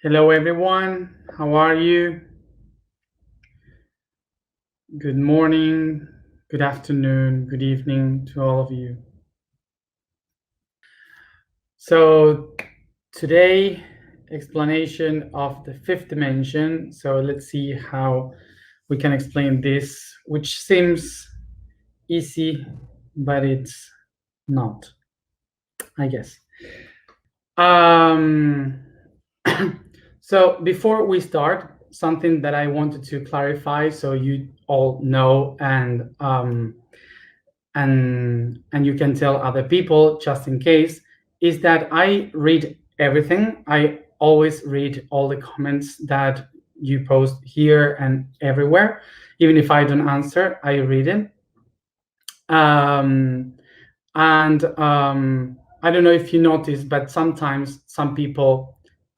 Hello, everyone. How are you? Good morning, good afternoon, good evening to all of you. So, today, explanation of the fifth dimension. So, let's see how we can explain this, which seems easy, but it's not, I guess. Um, so before we start, something that I wanted to clarify so you all know and you can tell other people just in case is that I read everything. I always read all the comments that you post here and everywhere. Even if I don't answer, I read it. Um, and I don't know if you noticed, but sometimes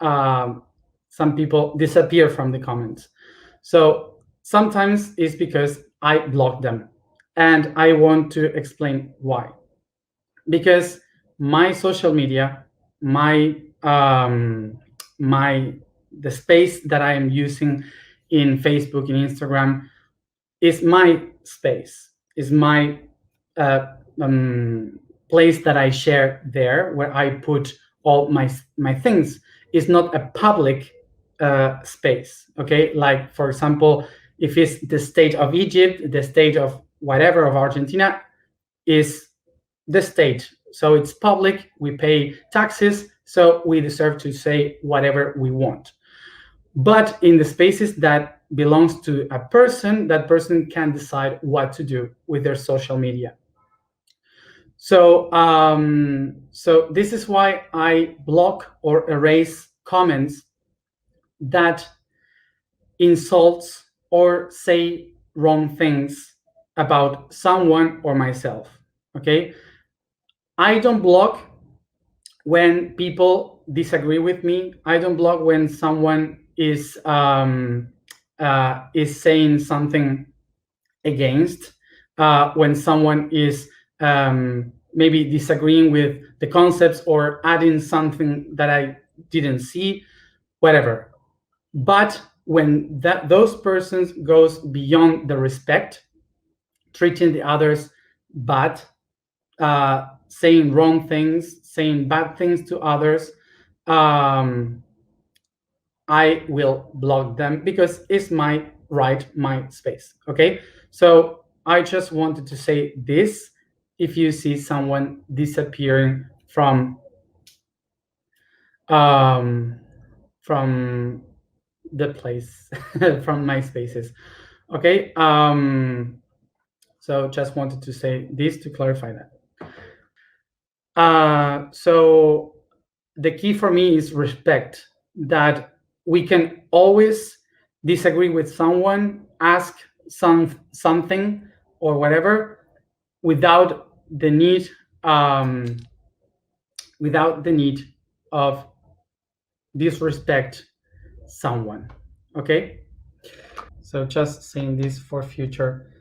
um, some people disappear from the comments. So sometimes it's because I block them, and I want to explain why. Because my social media, my my the space that I am using in Facebook and Instagram is my space, is my uh, um, place that I share there, where I put all my things. Is not a public space. Okay, like for example, if it's the state of Egypt, the state of whatever of Argentina, is the state. So it's public. We pay taxes, so we deserve to say whatever we want. But in the spaces that belongs to a person, that person can decide what to do with their social media. So this is why I block or erase comments that insults or say wrong things about someone or myself. Okay, I don't block when people disagree with me. I don't block when someone is saying something against, when someone is maybe disagreeing with the concepts or adding something that I didn't see, whatever. But when those persons goes beyond the respect, treating the others bad, saying wrong things, saying bad things to others, I will block them because it's my right, my space. Okay, so I just wanted to say this. If you see someone disappearing um, from the place, from my spaces, okay. So just wanted to say this to clarify that. So the key for me is respect. That we can always disagree with someone, ask something or whatever, without the need without the need of disrespect someone. Okay. So just saying this for future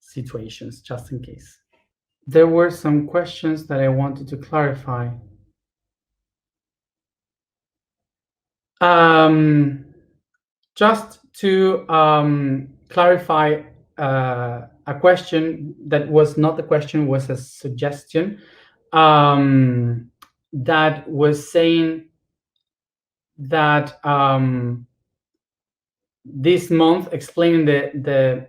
situations, just in case. There were some questions that I wanted to clarify. Just to clarify a question that was not a question, was a suggestion, that was saying that this month explaining the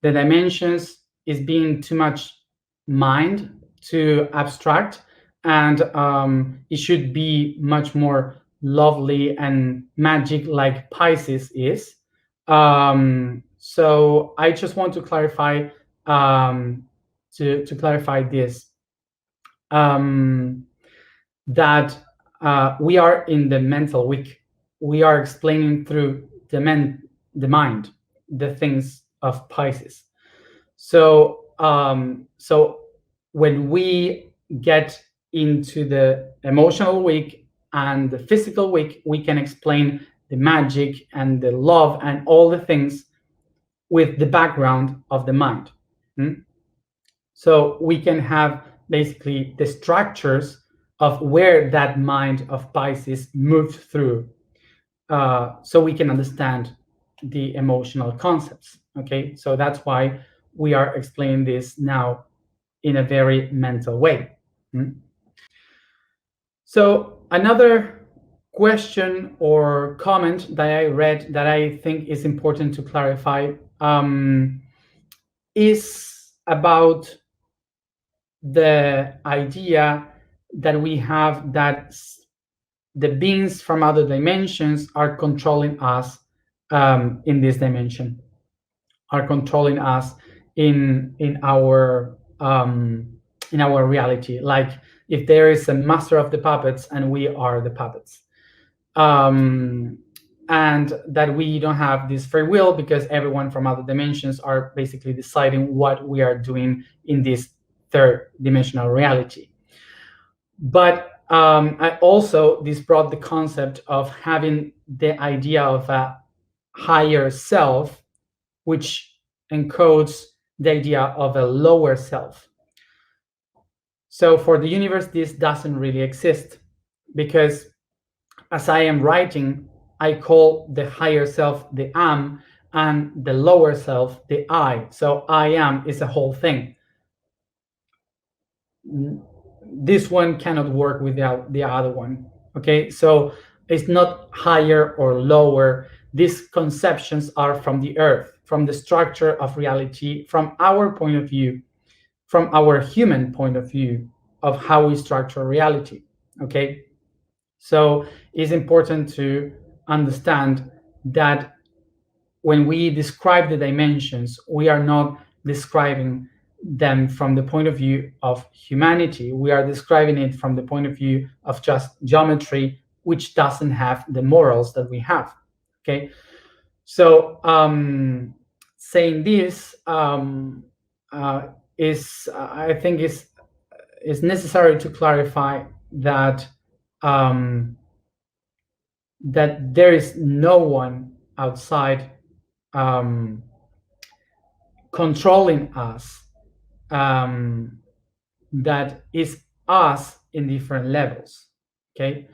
dimensions is being too much mind, too abstract, and it should be much more lovely and magic like Pisces is. So I just want to clarify, to clarify this, that we are in the mental week. We are explaining through the mind, the things of Pisces. So so when we get into the emotional week and the physical week, we can explain the magic and the love and all the things with the background of the mind. So we can have basically the structures of where that mind of Pisces moved through, so we can understand the emotional concepts. Okay, so that's why we are explaining this now in a very mental way. So another question or comment that I read that I think is important to clarify is about the idea that we have that the beings from other dimensions are controlling us in this dimension, are controlling us in our reality. Like if there is a master of the puppets and we are the puppets, and that we don't have this free will because everyone from other dimensions are basically deciding what we are doing in this third dimensional reality. But I also, this brought the concept of having the idea of a higher self, which encodes the idea of a lower self. So for the universe, this doesn't really exist, because as I am writing, I call the higher self the am, and the lower self the I. So I am is a whole thing. This one cannot work without the other one. Okay, so it's not higher or lower. These conceptions are from the earth, from the structure of reality, from our point of view, from our human point of view of how we structure reality. Okay, so it's important to understand that when we describe the dimensions, we are not describing them from the point of view of humanity. We are describing it from the point of view of just geometry, which doesn't have the morals that we have. Okay, so saying this is, I think, is necessary to clarify that that there is no one outside controlling us, that is us in different levels. Okay,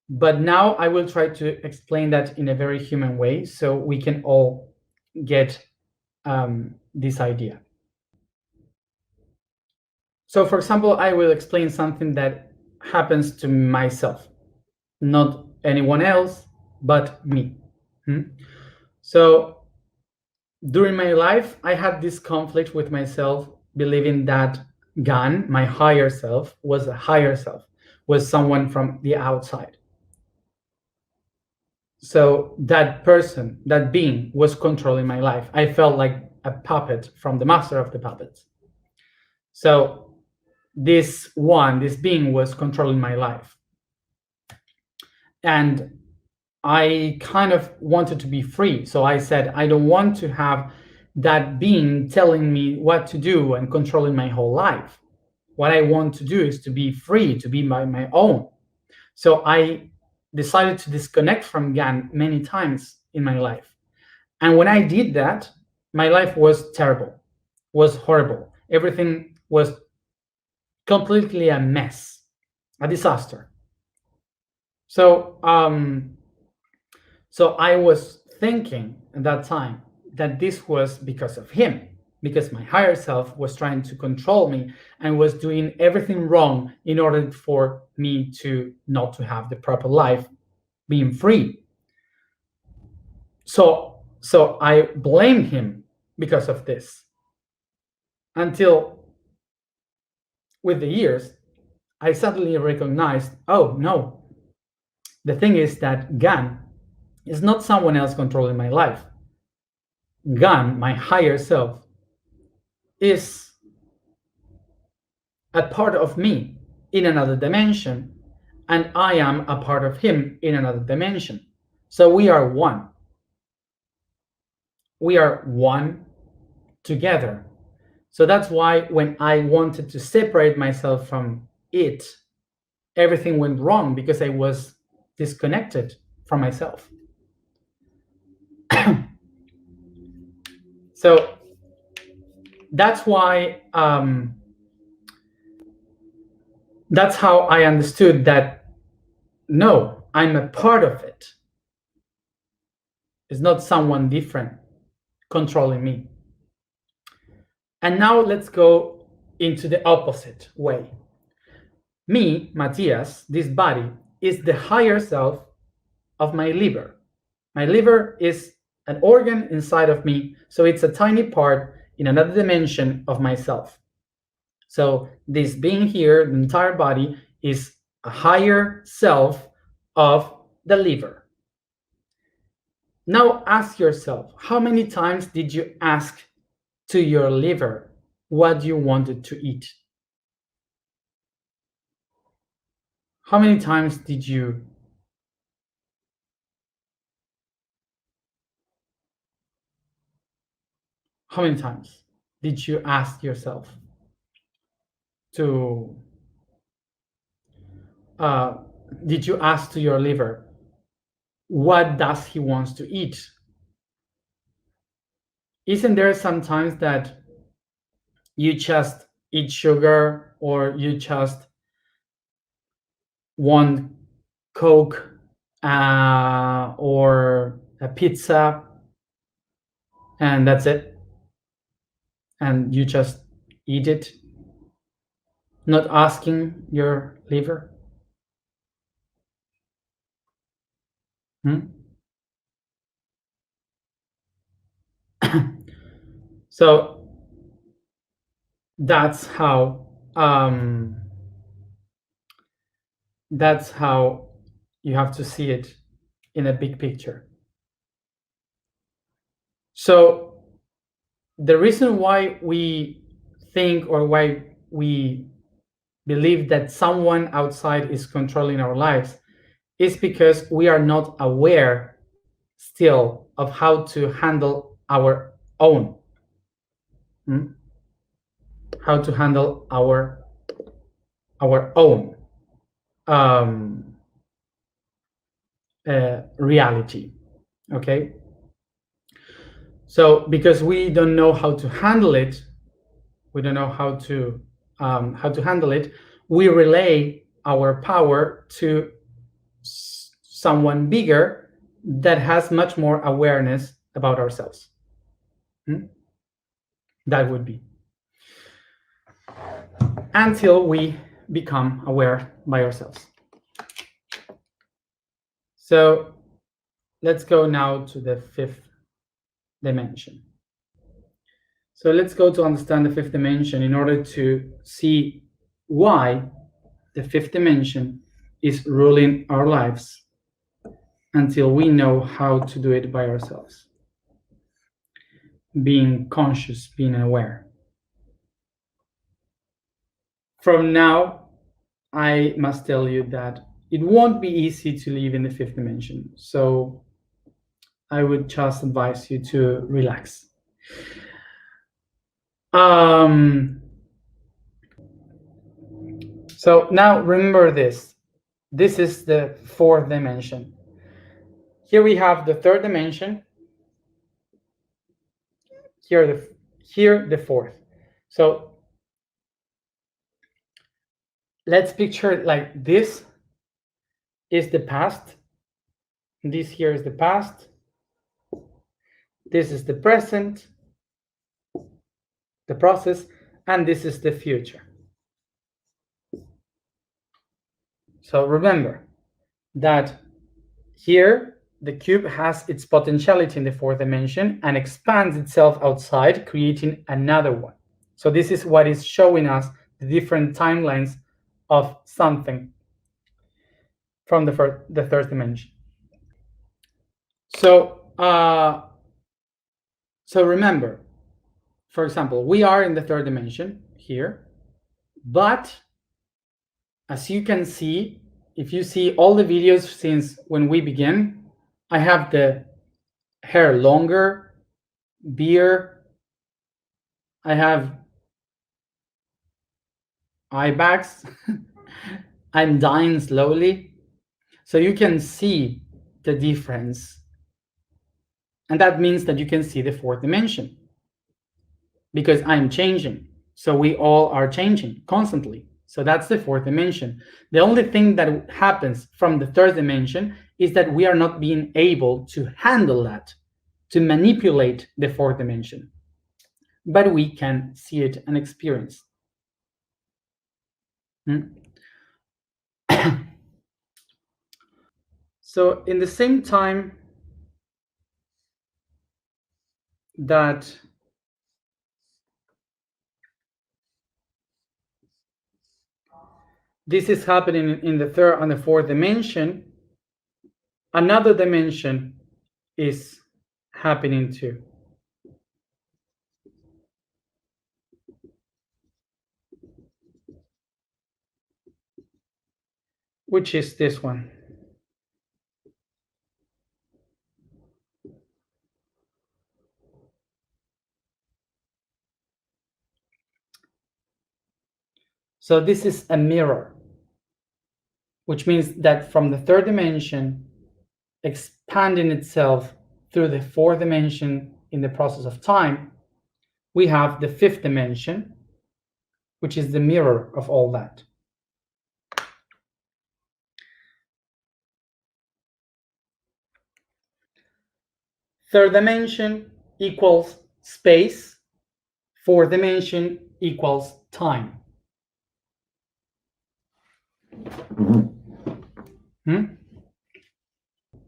but now I will try to explain that in a very human way so we can all get this idea. So for example, I will explain something that happens to myself, not anyone else but me. So during my life, I had this conflict with myself, believing that Gan, my higher self, was a higher self, was someone from the outside. So that person, that being, was controlling my life. I felt like a puppet from the master of the puppets. So this being was controlling my life. And I kind of wanted to be free. So I said, I don't want to have that being telling me what to do and controlling my whole life. What I want to do is to be free, to be my own. So I decided to disconnect from Gan many times in my life. And when I did that, my life was terrible, was horrible. Everything was completely a mess, a disaster. So so I was thinking at that time that this was because of him, because my higher self was trying to control me and was doing everything wrong in order for me to not to have the proper life, being free. So I blamed him because of this, until with the years, I suddenly recognized, oh no, the thing is that Gan is not someone else controlling my life. Gan, my higher self, is a part of me in another dimension, and I am a part of him in another dimension. So we are one. We are one together. So that's why when I wanted to separate myself from it, everything went wrong, because I was disconnected from myself. So that's why That's how I understood that, no, I'm a part of it. It's not someone different controlling me. And now let's go into the opposite way. Me, Matthias, this body, is the higher self of my liver. My liver is an organ inside of me, so it's a tiny part in another dimension of myself. So this being here, the entire body, is a higher self of the liver. Now ask yourself, how many times did you ask to your liver what you wanted to eat? How many times did you ask yourself to did you ask to your liver, what does he wants to eat? Isn't there sometimes that you just eat sugar, or you just want Coke or a pizza, and that's it, and you just eat it, not asking your liver? So that's how you have to see it in a big picture. So the reason why we think, or why we believe that someone outside is controlling our lives, is because we are not aware still of how to handle our own. How to handle our own reality. Okay. So because we don't know how to handle it, we relay our power to someone bigger that has much more awareness about ourselves. That would be, until we become aware by ourselves. So let's go now to the fifth dimension. So let's go to understand the fifth dimension in order to see why the fifth dimension is ruling our lives until we know how to do it by ourselves. Being conscious, being aware. From now, I must tell you that it won't be easy to live in the fifth dimension. So I would just advise you to relax. So now remember this. This is the fourth dimension. Here we have the third dimension. Here the fourth. So let's picture it like this is the past. This here is the past. This is the present, the process, and this is the future. So remember that here the cube has its potentiality in the fourth dimension and expands itself outside, creating another one. So this is what is showing us the different timelines of something from the third dimension. So remember, for example, we are in the third dimension here, but as you can see, if you see all the videos since when we began, I have the hair longer, beard, I have eye bags, I'm dying slowly. So you can see the difference. And that means that you can see the fourth dimension because I'm changing. So we all are changing constantly. So that's the fourth dimension. The only thing that happens from the third dimension is that we are not being able to handle that, to manipulate the fourth dimension, but we can see it and experience. So in the same time that this is happening in the third and the fourth dimension, another dimension is happening too. Which is this one. So this is a mirror, which means that from the third dimension, expanding itself through the fourth dimension in the process of time, we have the fifth dimension, which is the mirror of all that. Third dimension equals space, fourth dimension equals time.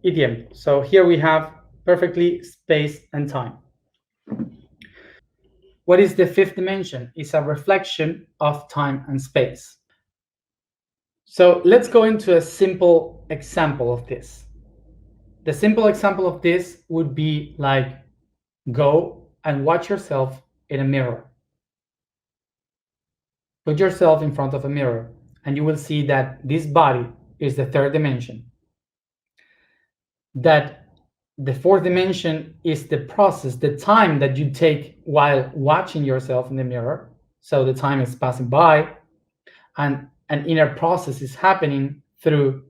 Idiom. So here we have perfectly space and time. What is the fifth dimension? It's a reflection of time and space. So let's go into a simple example of this. The simple example of this would be like, go and watch yourself in a mirror. Put yourself in front of a mirror and you will see that this body is the third dimension. That the fourth dimension is the process, the time that you take while watching yourself in the mirror. So the time is passing by and an inner process is happening through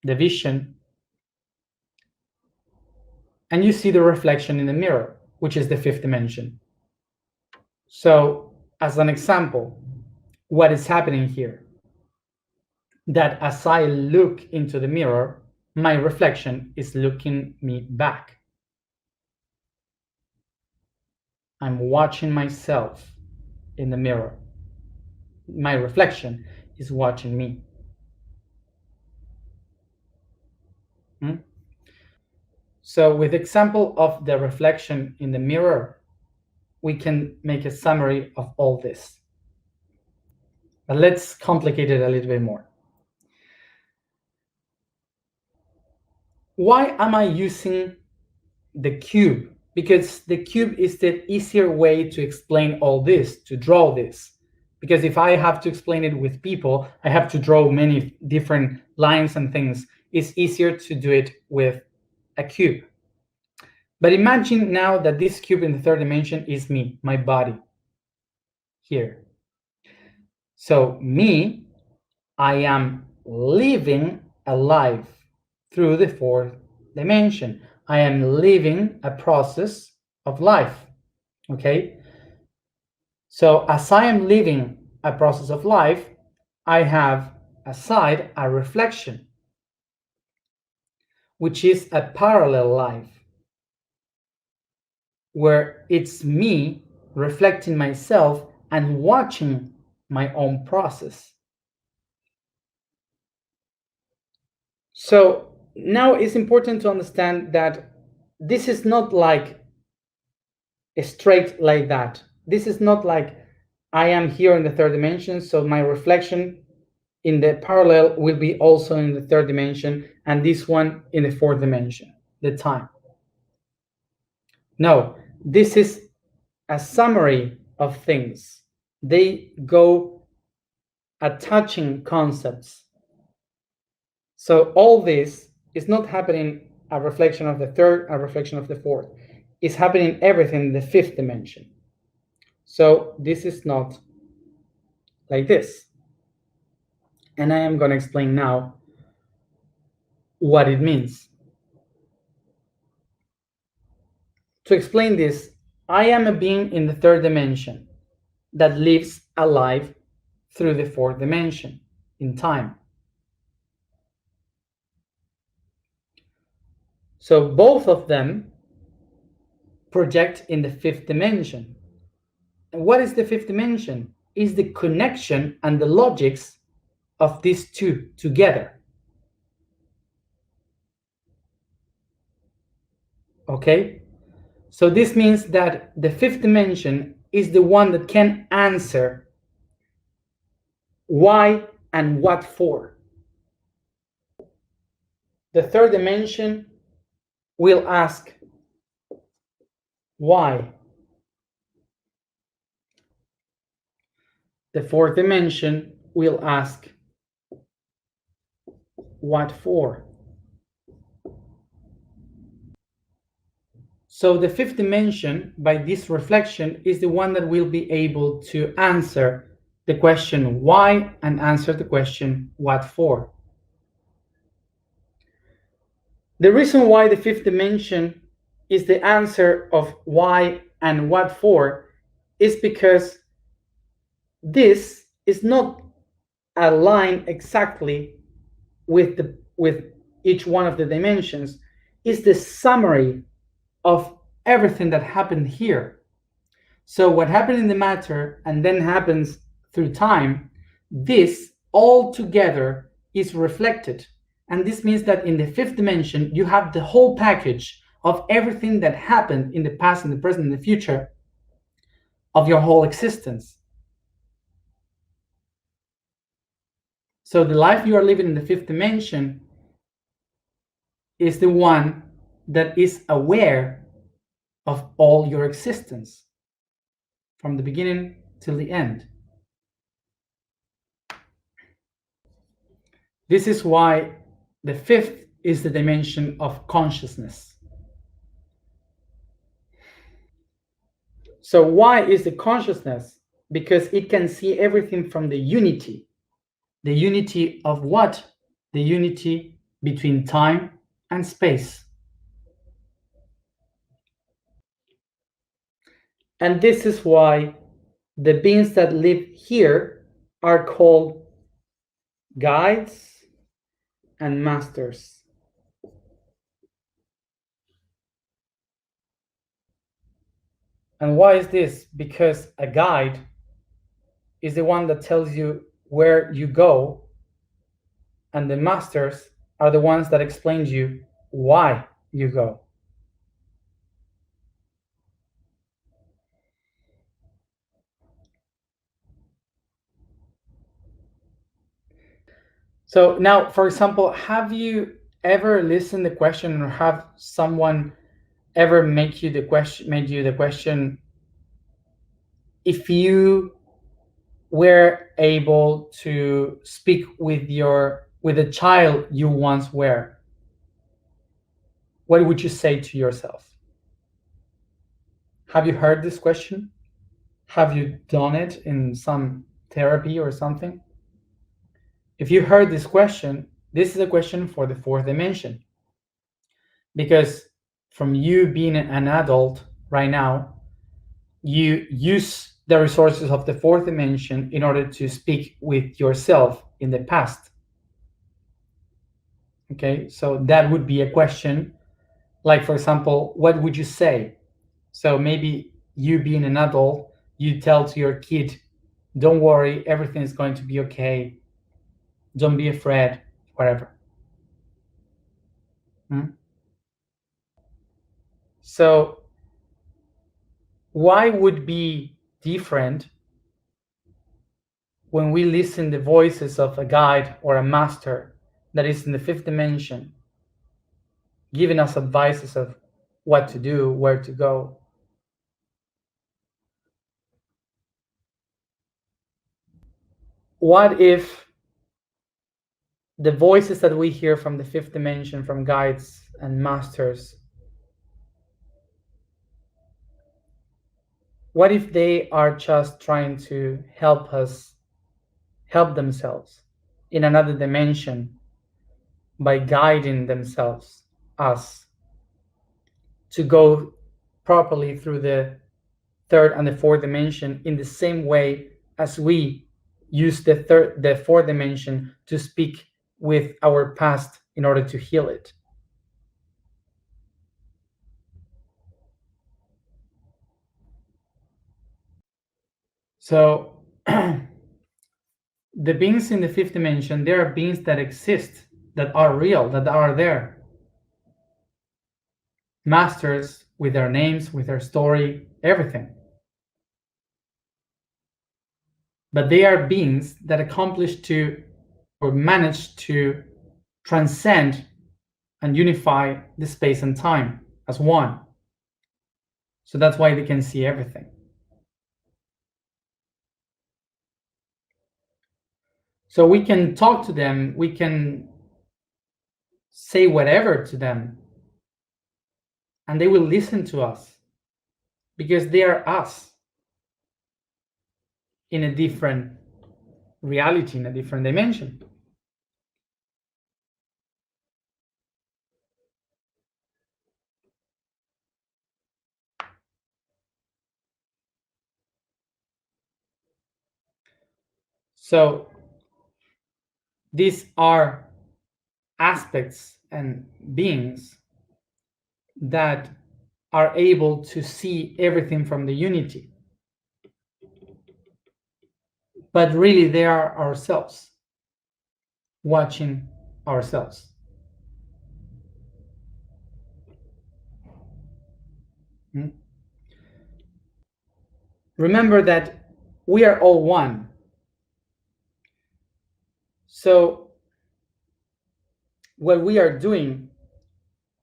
the vision. And you see the reflection in the mirror, which is the fifth dimension. So as an example, what is happening here? That as I look into the mirror, my reflection is looking me back. I'm watching myself in the mirror. My reflection is watching me. So with example of the reflection in the mirror, we can make a summary of all this. But let's complicate it a little bit more. Why am I using the cube? Because the cube is the easier way to explain all this, to draw this. Because if I have to explain it with people, I have to draw many different lines and things. It's easier to do it with a cube. But imagine now that this cube in the third dimension is me, my body, here. So me, I am living a life through the fourth dimension. I am living a process of life, okay? So as I am living a process of life, I have aside a reflection, which is a parallel life, where it's me reflecting myself and watching my own process. So now it's important to understand that this is not like straight like that. This is not like I am here in the third dimension, so my reflection in the parallel will be also in the third dimension, and this one in the fourth dimension, the time. No, this is a summary of things. They go attaching concepts. So all this is not happening a reflection of the third, a reflection of the fourth. It's happening everything in the fifth dimension. So this is not like this. And I am going to explain now what it means. To explain this, I am a being in the third dimension that lives a life through the fourth dimension in time. So both of them project in the fifth dimension. And what is the fifth dimension? Is the connection and the logics of these two together. Okay? So this means that the fifth dimension is the one that can answer why and what for. The third dimension will ask why. The fourth dimension will ask what for. So the fifth dimension, by this reflection, is the one that will be able to answer the question why and answer the question what for. The reason why the fifth dimension is the answer of why and what for is because this is not aligned exactly with each one of the dimensions. It's the summary of everything that happened here. So what happened in the matter and then happens through time, this all together is reflected. And this means that in the fifth dimension, you have the whole package of everything that happened in the past, in the present, and the future of your whole existence. So the life you are living in the fifth dimension is the one that is aware of all your existence from the beginning till the end. This is why the fifth is the dimension of consciousness. So why is the consciousness? Because it can see everything from the unity. The unity of what? The unity between time and space. And this is why the beings that live here are called guides and masters. And why is this? Because a guide is the one that tells you where you go, and the masters are the ones that explain to you why you go. So now, for example, have you ever listened to the question, or have someone ever made you the question, if you were able to speak with a child you once were, what would you say to yourself? Have you heard this question? Have you done it in some therapy or something? If you heard this question, this is a question for the fourth dimension. Because from you being an adult right now, you use the resources of the fourth dimension in order to speak with yourself in the past. Okay, so that would be a question like, for example, what would you say? So maybe you being an adult, you tell to your kid, don't worry, everything is going to be okay. Don't be afraid, whatever. So why would be different when we listen the voices of a guide or a master that is in the fifth dimension, giving us advices of what to do, where to go? What if the voices that we hear from the fifth dimension, from guides and masters, what if they are just trying to help us help themselves in another dimension by guiding themselves, us, to go properly through the third and the fourth dimension in the same way as we use the fourth dimension to speak with our past in order to heal it. So the beings in the fifth dimension, there are beings that exist, that are real, that are there. Masters with their names, with their story, everything. But they are beings that accomplish to, or manage to transcend and unify the space and time as one. So that's why they can see everything. So we can talk to them, we can say whatever to them, and they will listen to us because they are us in a different reality, in a different dimension. So these are aspects and beings that are able to see everything from the unity. But really, they are ourselves, watching ourselves. Remember that we are all one. So what we are doing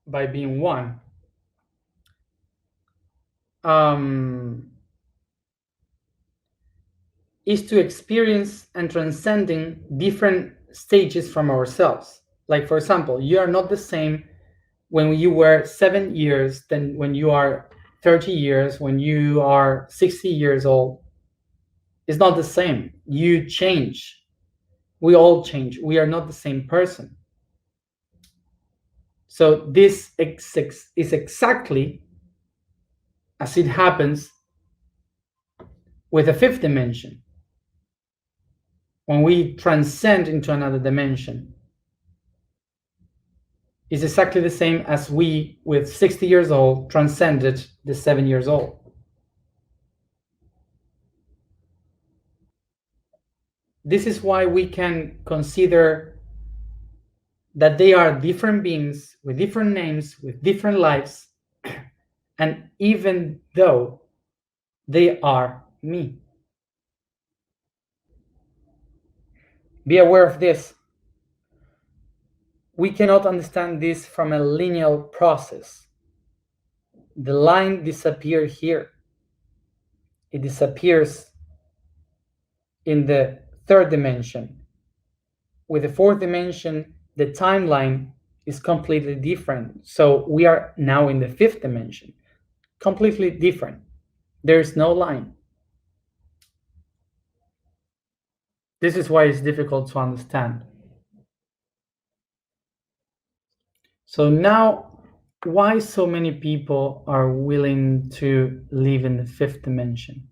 by being one is to experience and transcending different stages from ourselves. Like, for example, you are not the same when you were 7 years than when you are 30 years, when you are 60 years old. It's not the same. You change. We all change. We are not the same person. So this is exactly as it happens with the fifth dimension. When we transcend into another dimension, it's exactly the same as we, with 60 years old, transcended the 7 years old. This is why we can consider that they are different beings with different names, with different lives, and even though they are me. Be aware of this. We cannot understand this from a linear process. The line disappears here. It disappears in the third dimension. With the fourth dimension, the timeline is completely different. So we are now in the fifth dimension, completely different. There is no line. This is why it's difficult to understand. So now, why so many people are willing to live in the fifth dimension?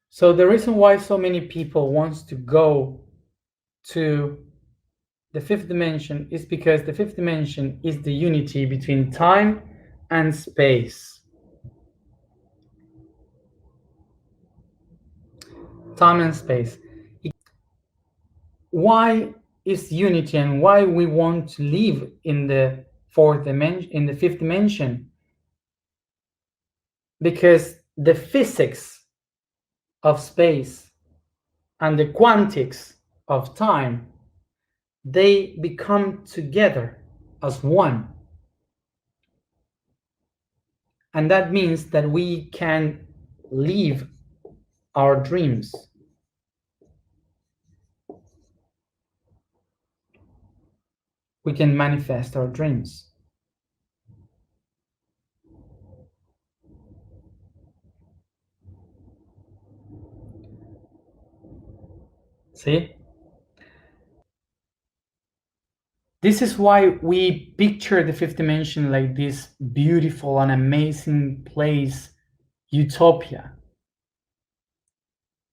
So the reason why so many people wants to go to the fifth dimension is because the fifth dimension is the unity between time and space. Time and space. Why is unity and why we want to live in the fourth dimension, in the fifth dimension? Because the physics of space and the quantics of time, they become together as one. And that means that we can live our dreams. We can manifest our dreams. See? This is why we picture the fifth dimension like this beautiful and amazing place, utopia.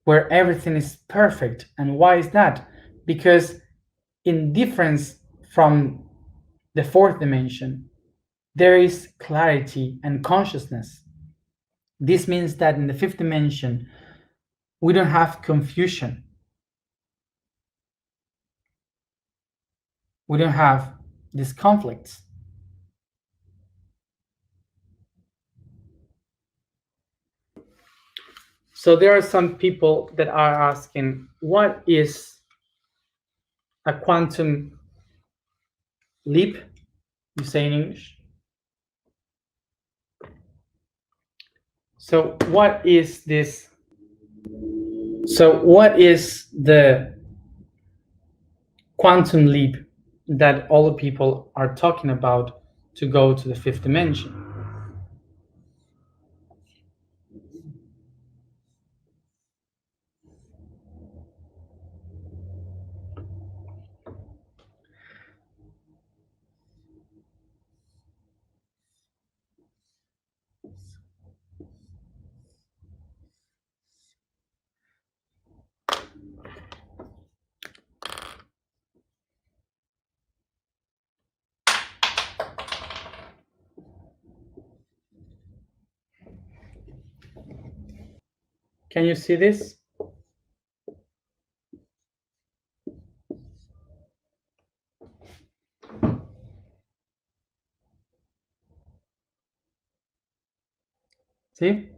where everything is perfect. And why is that? Because in difference from the fourth dimension, there is clarity and consciousness. This means that in the fifth dimension, we don't have confusion. We don't have these conflicts. So there are some people that are asking, what is a quantum leap? You say in English. So what is this? So what is the quantum leap that all the people are talking about to go to the fifth dimension? Can you see this? See?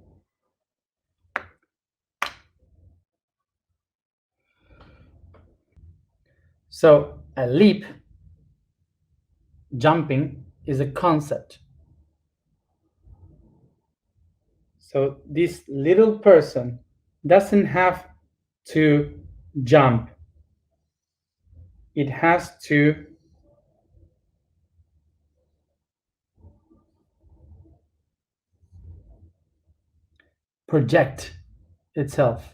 So a leap, jumping, is a concept. So this little person doesn't have to jump. It has to project itself.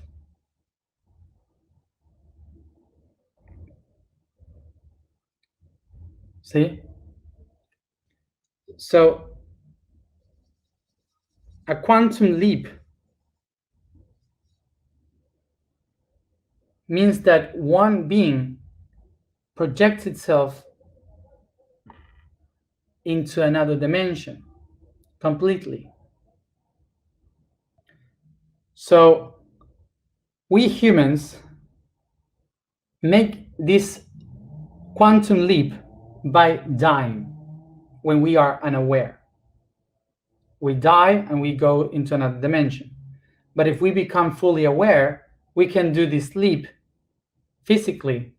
See? So a quantum leap means that one being projects itself into another dimension completely. So we humans make this quantum leap by dying when we are unaware. We die and we go into another dimension. But if we become fully aware, we can do this leap physically,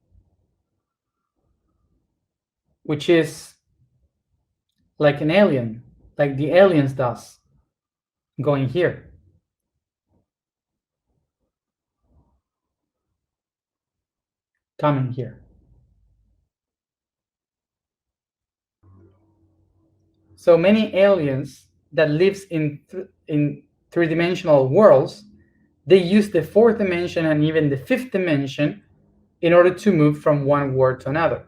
which is like an alien, like the aliens does, going here. Coming here. So many aliens that lives in three-dimensional worlds, they use the fourth dimension and even the fifth dimension in order to move from one world to another.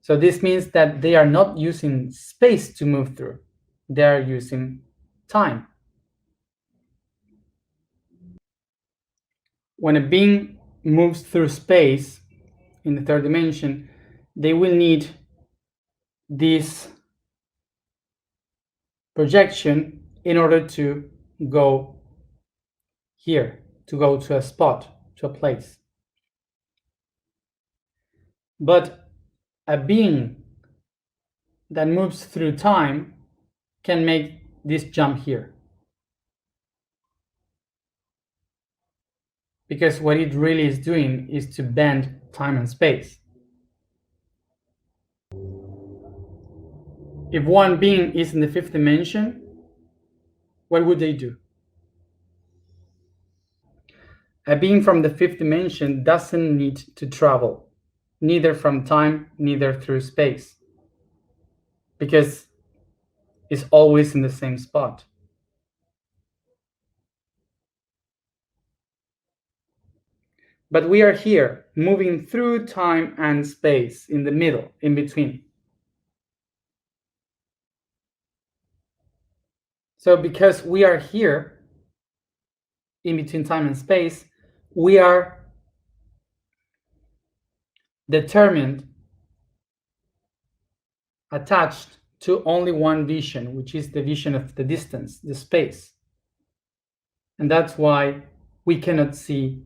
So this means that they are not using space to move through. They are using time. When a being moves through space in the third dimension, they will need this projection in order to go here, to go to a spot, to a place. But a being that moves through time can make this jump here. Because what it really is doing is to bend time and space. If one being is in the fifth dimension, what would they do? A being from the fifth dimension doesn't need to travel, neither from time, neither through space, because it's always in the same spot. But we are here, moving through time and space, in the middle, in between. So because we are here, in between time and space, we are determined, attached to only one vision, which is the vision of the distance, the space. And that's why we cannot see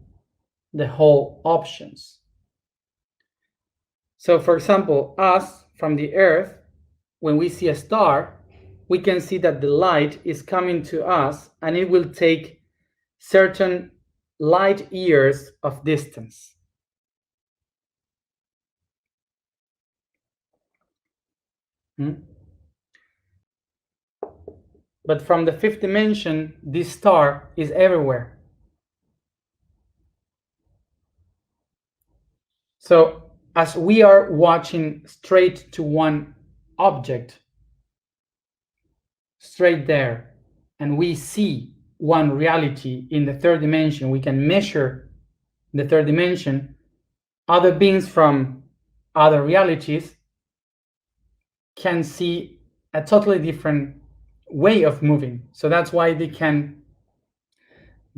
the whole options. So for example, us from the Earth, when we see a star, we can see that the light is coming to us and it will take certain light years of distance. But from the fifth dimension, this star is everywhere. So as we are watching straight to one object, straight there, and we see one reality in the third dimension, we can measure the third dimension, other beings from other realities can see a totally different way of moving. So that's why they can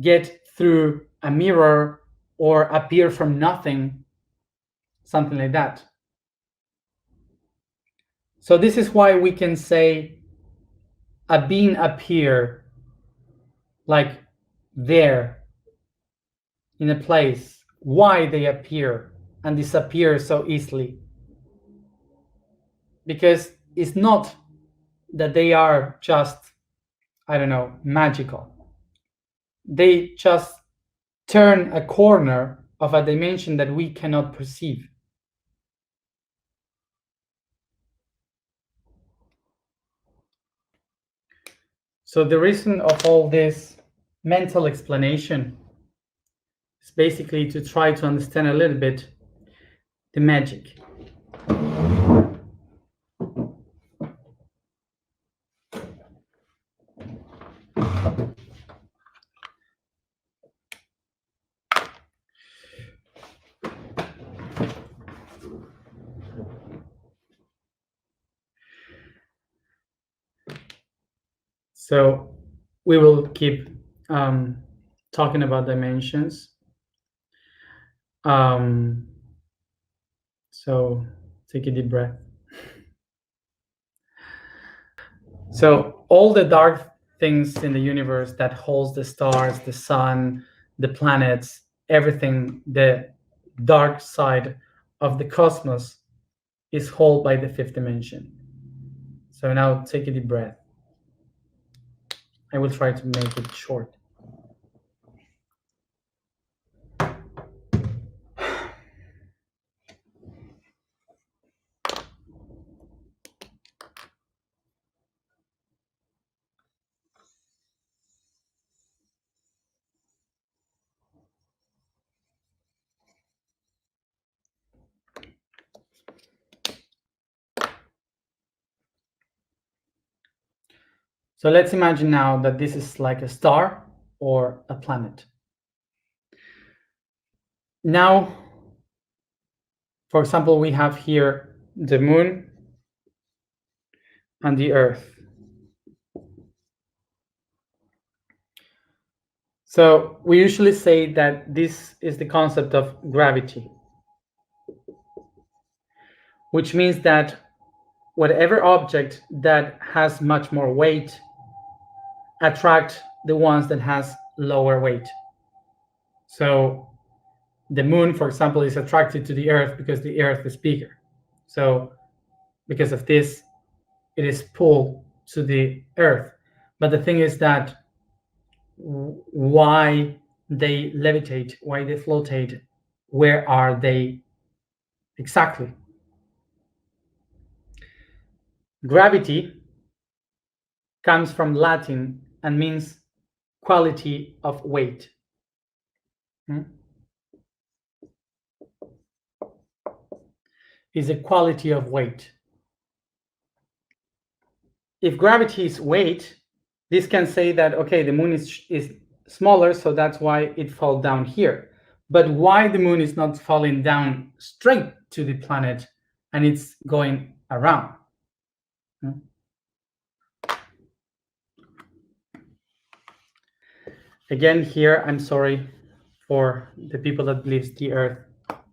get through a mirror or appear from nothing, something like that. So this is why we can say a being appear like there in a place, why they appear and disappear so easily. Because it's not that they are just, I don't know, magical. They just turn a corner of a dimension that we cannot perceive. So the reason of all this mental explanation is basically to try to understand a little bit the magic. So we will keep talking about dimensions. So take a deep breath. So all the dark things in the universe that holds the stars, the sun, the planets, everything, the dark side of the cosmos is held by the fifth dimension. So now take a deep breath. I will try to make it short. So let's imagine now that this is like a star or a planet. Now, for example, we have here the moon and the Earth. So we usually say that this is the concept of gravity, which means that whatever object that has much more weight attract the ones that has lower weight. So the moon, for example, is attracted to the Earth because the Earth is bigger. So because of this, it is pulled to the Earth. But the thing is that why they levitate, why they floatate, where are they exactly? Gravity comes from Latin and means quality of weight. Is a quality of weight. If gravity is weight, this can say that, okay, the moon is smaller, so that's why it falls down here. But why the moon is not falling down straight to the planet and it's going around? Again, here, I'm sorry for the people that believes the Earth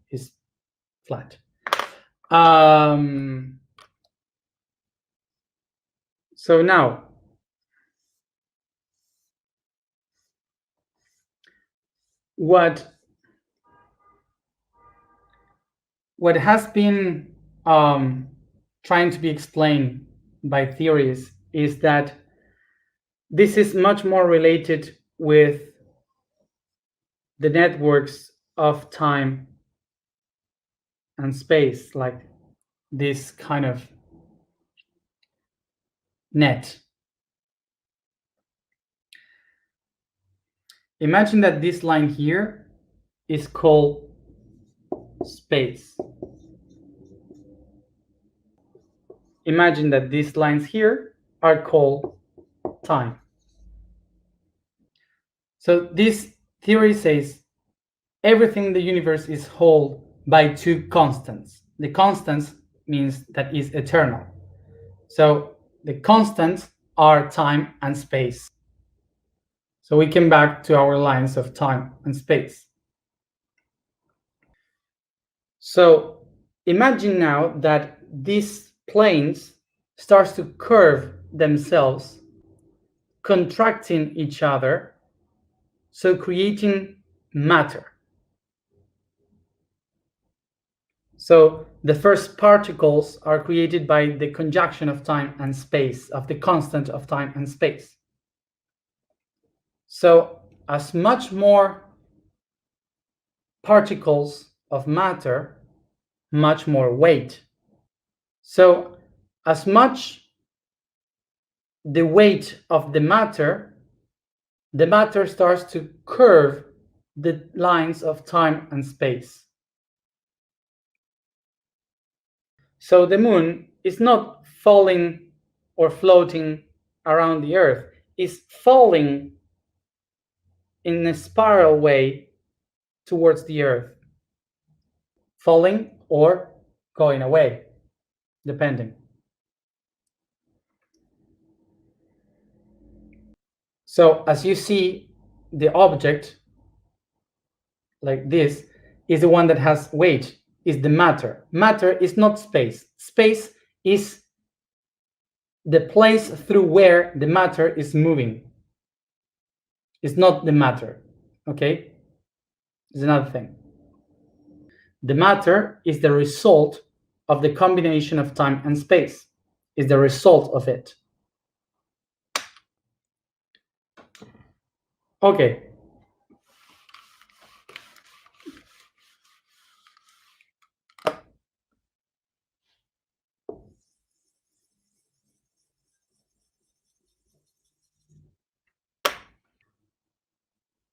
is flat. So now, what has been trying to be explained by theories is that this is much more related with the networks of time and space, like this kind of net. Imagine that this line here is called space. Imagine that these lines here are called time. So this theory says everything in the universe is held by two constants. The constants means that is eternal. So the constants are time and space. So we come back to our lines of time and space. So imagine now that these planes starts to curve themselves, contracting each other, so creating matter. So the first particles are created by the conjunction of time and space, of the constant of time and space. So as much more particles of matter, much more weight. So as much the weight of the matter starts to curve the lines of time and space. So the moon is not falling or floating around the Earth, it's falling in a spiral way towards the Earth, falling or going away, depending. So as you see, the object like this is the one that has weight, is the matter. Matter is not space. Space is the place through where the matter is moving. It's not the matter, okay? It's another thing. The matter is the result of the combination of time and space, is the result of it. Okay.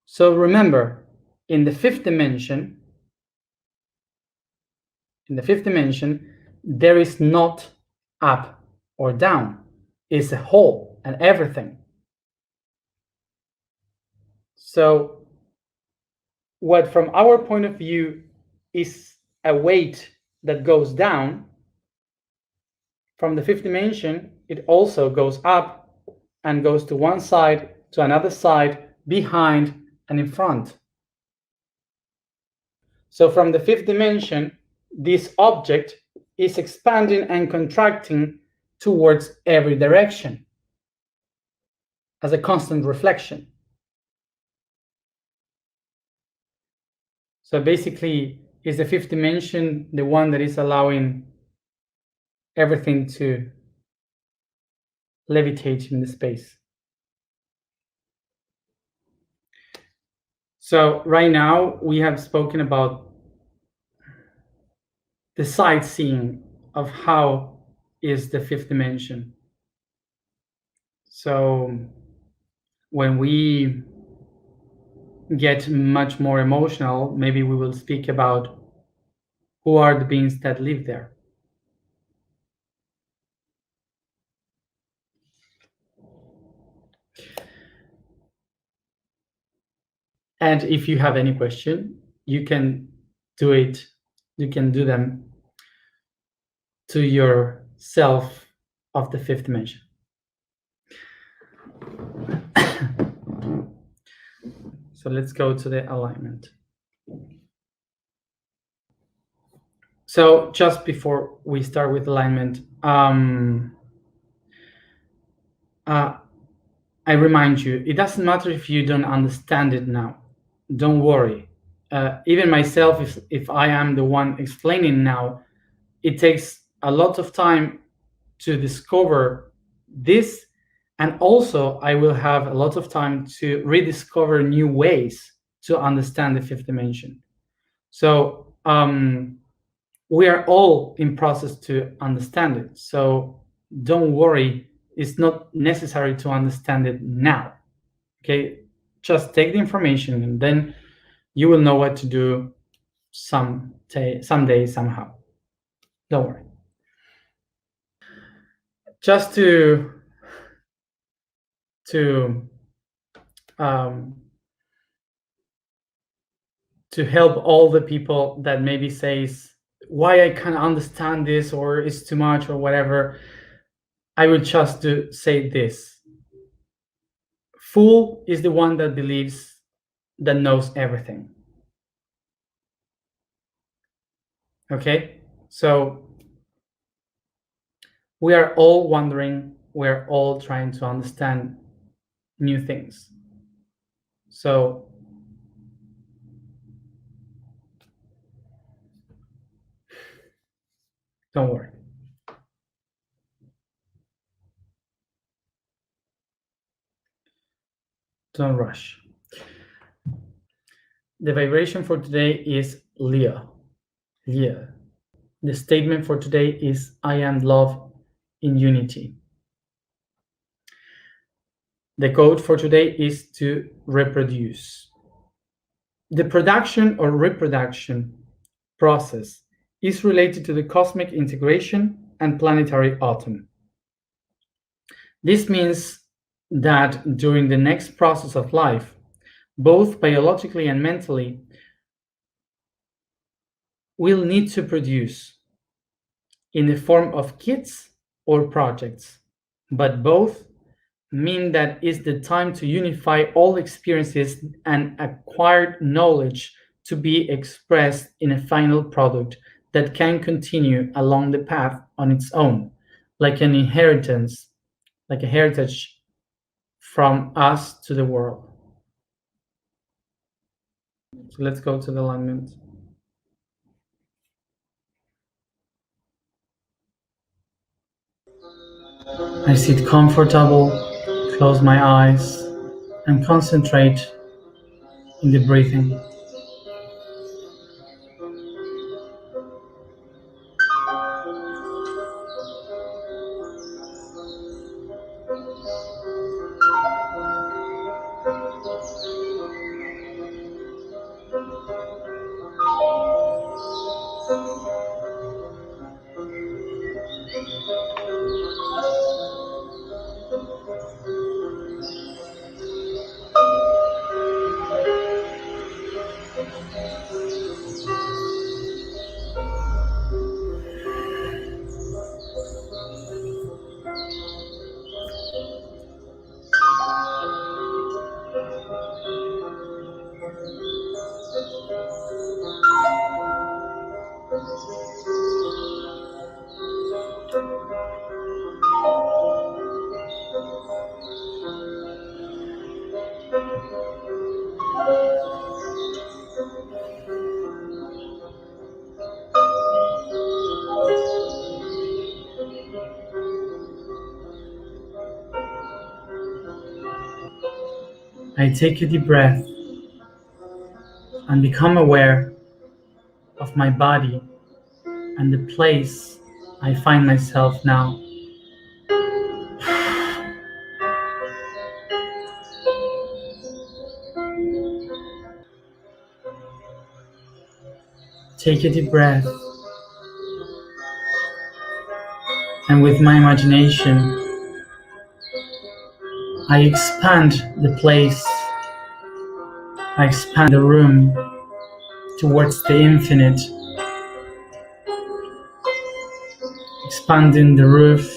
So remember, in the fifth dimension, there is not up or down. It's a whole and everything. So what from our point of view is a weight that goes down, from the fifth dimension, it also goes up and goes to one side, to another side, behind and in front. So from the fifth dimension, this object is expanding and contracting towards every direction as a constant reflection. So basically, is the fifth dimension the one that is allowing everything to levitate in the space? So right now we have spoken about the sightseeing of how is the fifth dimension. So when we get much more emotional, maybe we will speak about who are the beings that live there. And if you have any question, you can do it. You can do them to yourself of the fifth dimension. So let's go to the alignment. So just before we start with alignment, I remind you, it doesn't matter if you don't understand it now. Don't worry. Even myself, if I am the one explaining now, it takes a lot of time to discover this, and also I will have a lot of time to rediscover new ways to understand the fifth dimension. So we are all in process to understand it. So don't worry, it's not necessary to understand it now. Okay, just take the information and then you will know what to do someday, somehow. Don't worry. Just to help all the people that maybe says why I can't understand this or it's too much or whatever, I will just say this. Fool is the one that believes that knows everything. Okay, so we are all wondering, we're all trying to understand new things. So don't worry. Don't rush. The vibration for today is LHï LHï. The statement for today is I am love in unity. The code for today is to reproduce. The production or reproduction process is related to the cosmic integration and planetary autumn. This means that during the next process of life, both biologically and mentally, we'll need to produce in the form of kits or projects, but both mean that it's the time to unify all experiences and acquired knowledge to be expressed in a final product that can continue along the path on its own, like an inheritance, like a heritage from us to the world. So let's go to the alignment. I sit comfortable, close my eyes, and concentrate in the breathing. I take a deep breath and become aware of my body and the place I find myself now. Take a deep breath, and with my imagination, I expand the place, I expand the room towards the infinite, expanding the roof,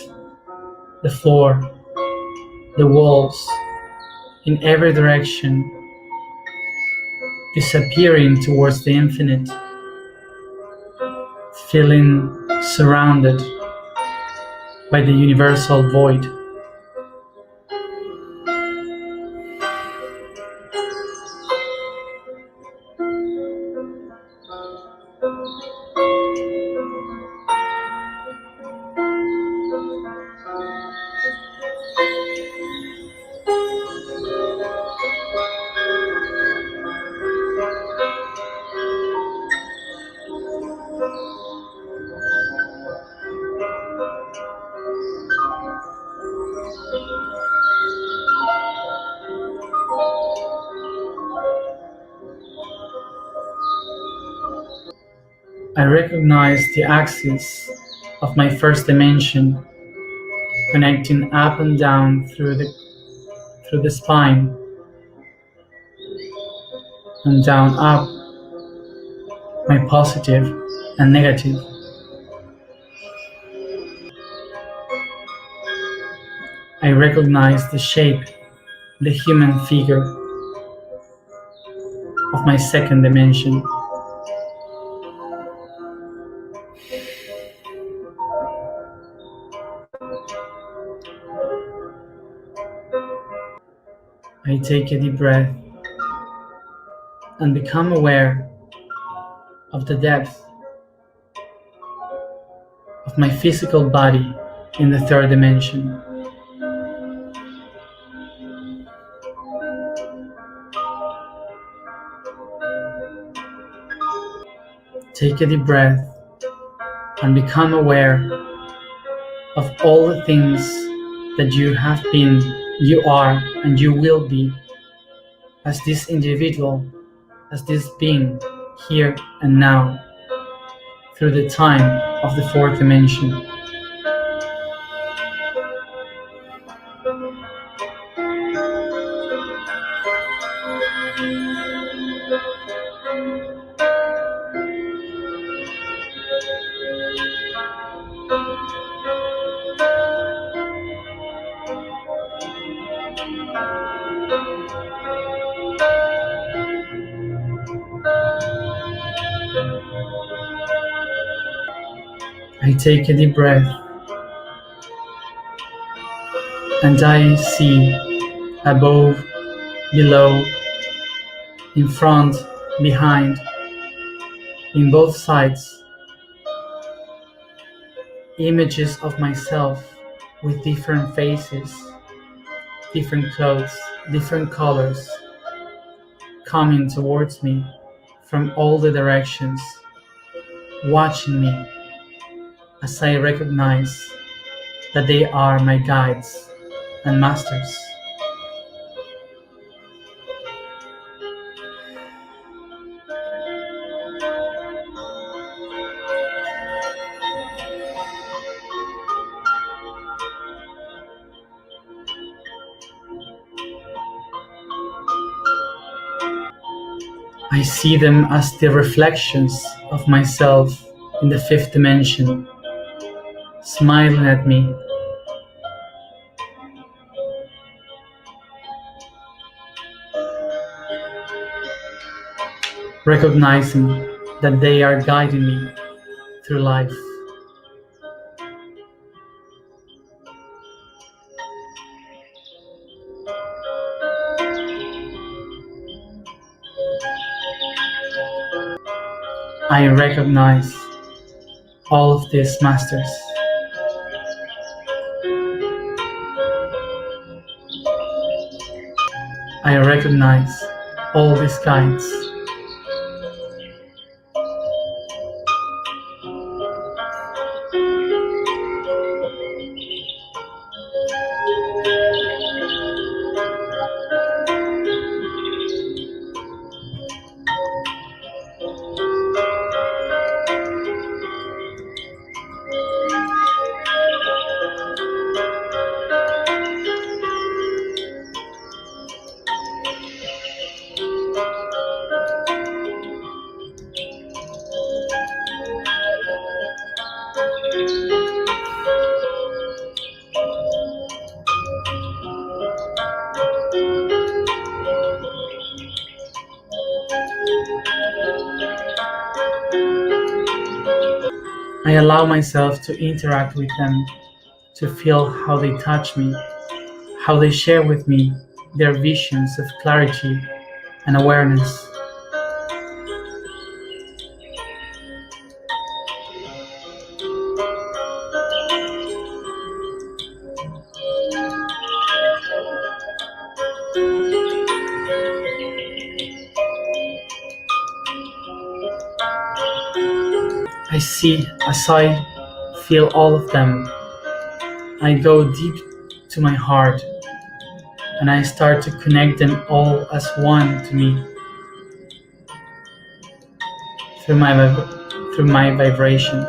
the floor, the walls, in every direction, disappearing towards the infinite, feeling surrounded by the universal void. I recognize the axis of my first dimension, connecting up and down through the spine, and down up my positive and negative. I recognize the shape, the human figure of my second dimension. I take a deep breath and become aware of the depth of my physical body in the third dimension. Take a deep breath and become aware of all the things that you have been, you are, and you will be as this individual, as this being, here and now, through the time of the fourth dimension. I take a deep breath and I see above, below, in front, behind, in both sides, images of myself with different faces, different clothes, different colors, coming towards me from all the directions, watching me as I recognize that they are my guides and masters. I see them as the reflections of myself in the fifth dimension, smiling at me. Recognizing that they are guiding me through life. I recognize all of these masters. I recognize all these guides. I allow myself to interact with them, to feel how they touch me, how they share with me their visions of clarity and awareness. I see as I feel all of them, I go deep to my heart and I start to connect them all as one to me through my vibration.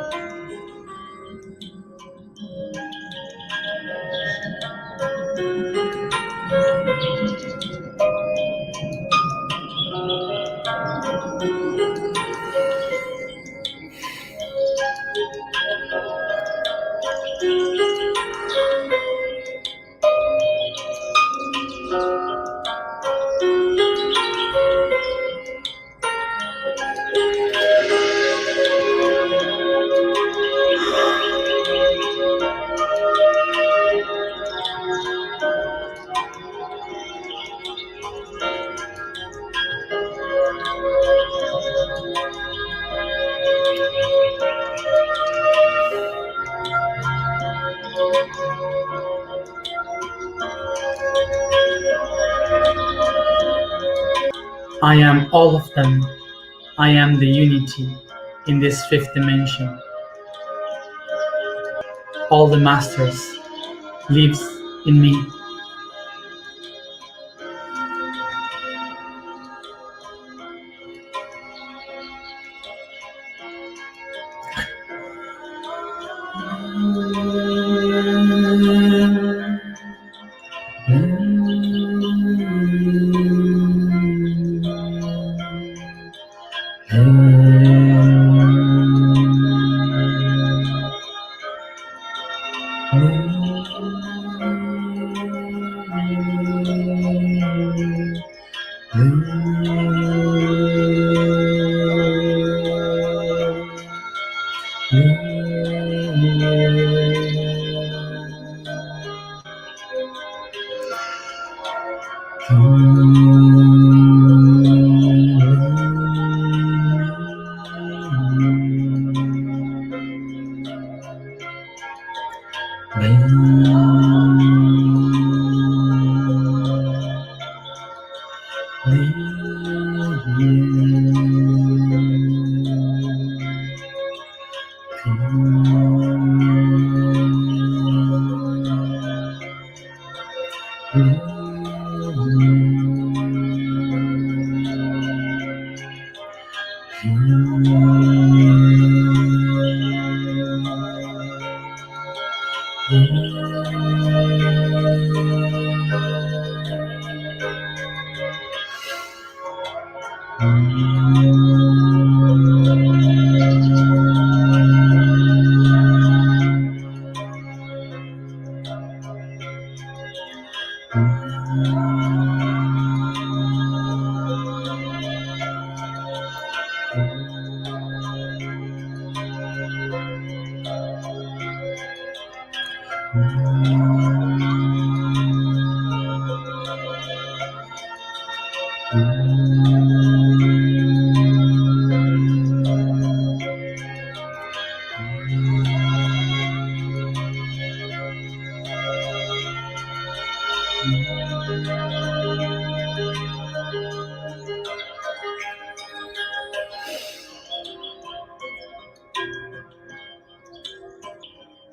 I am all of them. I am the unity in this fifth dimension. All the masters lives in me.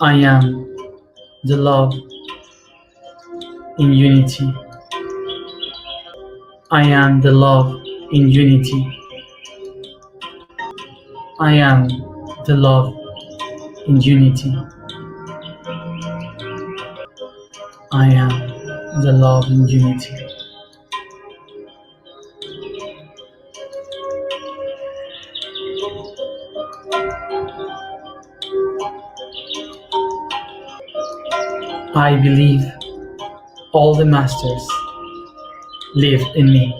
I am the love in unity. I am the love in unity. I am the love in unity. I am the love in unity. I believe all the masters live in me.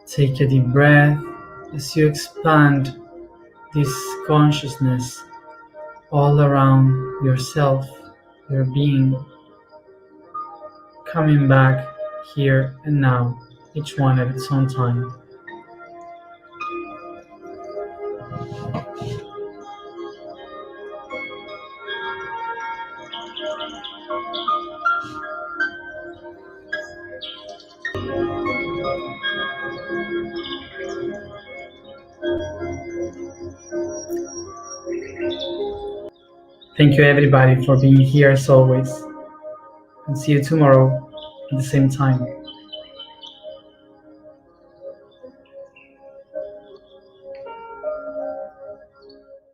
Take a deep breath as you expand this consciousness all around yourself, your being, coming back here and now, each one at its own time. Thank you everybody for being here as always, and see you tomorrow at the same time.